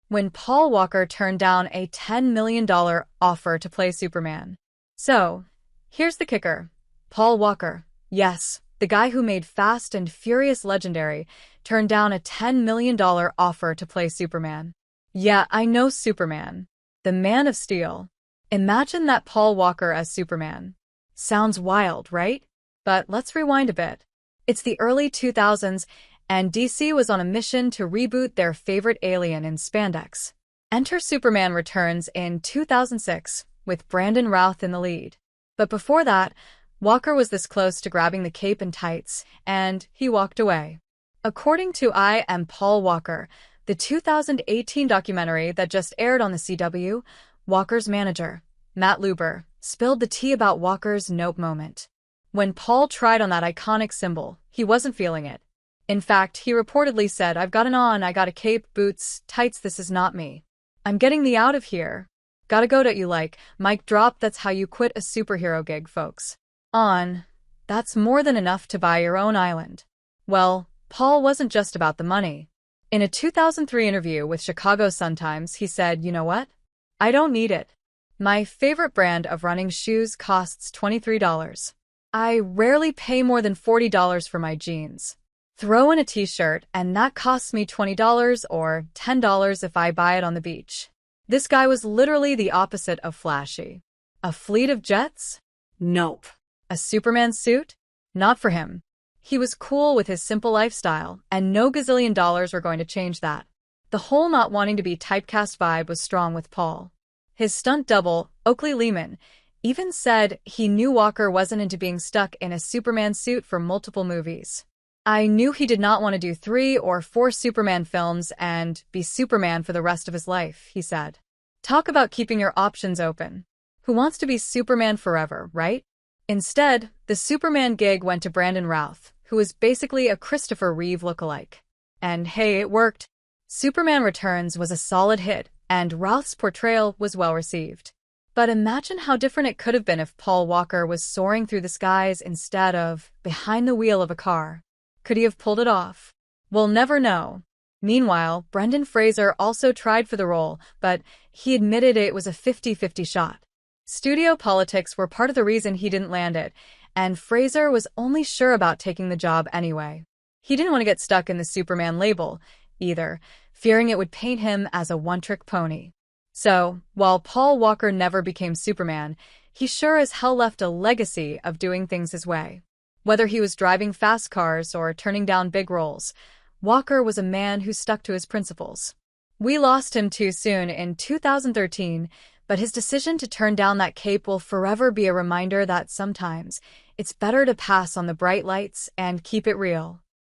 when Paul Walker turned down a $10 million offer to play Superman. So, here's the kicker. Paul Walker, yes, the guy who made Fast and Furious legendary, turned down a $10 million offer to play Superman. Yeah, I know Superman. The Man of Steel. Imagine that Paul Walker as Superman. Sounds wild, right? But let's rewind a bit. It's the early 2000s, and DC was on a mission to reboot their favorite alien in spandex. Enter Superman Returns in 2006, with Brandon Routh in the lead. But before that, Walker was this close to grabbing the cape and tights, and he walked away. According to I Am Paul Walker, the 2018 documentary that just aired on the CW, Walker's manager, Matt Luber, spilled the tea about Walker's nope moment. When Paul tried on that iconic symbol, he wasn't feeling it. In fact, he reportedly said, "I've got it on, I got a cape, boots, tights, this is not me. I'm getting the out of here. Gotta go to you like, mic drop, that's how you quit a superhero gig, folks. That's more than enough to buy your own island." Well, Paul wasn't just about the money. In a 2003 interview with Chicago Sun-Times, he said, "You know what? I don't need it. My favorite brand of running shoes costs $23. I rarely pay more than $40 for my jeans. Throw in a t-shirt, and that costs me $20 or $10 if I buy it on the beach." This guy was literally the opposite of flashy. A fleet of jets? Nope. A Superman suit? Not for him. He was cool with his simple lifestyle, and no gazillion dollars were going to change that. The whole not wanting to be typecast vibe was strong with Paul. His stunt double, Oakley Lehman, even said he knew Walker wasn't into being stuck in a Superman suit for multiple movies. "I knew he did not want to do 3 or 4 Superman films and be Superman for the rest of his life," he said. Talk about keeping your options open. Who wants to be Superman forever, right? Instead, the Superman gig went to Brandon Routh, who was basically a Christopher Reeve lookalike. And hey, it worked. Superman Returns was a solid hit, and Routh's portrayal was well received. But imagine how different it could have been if Paul Walker was soaring through the skies instead of behind the wheel of a car. Could he have pulled it off? We'll never know. Meanwhile, Brendan Fraser also tried for the role, but he admitted it was a 50-50 shot. Studio politics were part of the reason he didn't land it, and Fraser was only sure about taking the job anyway. He didn't want to get stuck in the Superman label, either, fearing it would paint him as a one-trick pony. So, while Paul Walker never became Superman, he sure as hell left a legacy of doing things his way. Whether he was driving fast cars or turning down big roles, Walker was a man who stuck to his principles. We lost him too soon in 2013, but his decision to turn down that cape will forever be a reminder that sometimes it's better to pass on the bright lights and keep it real.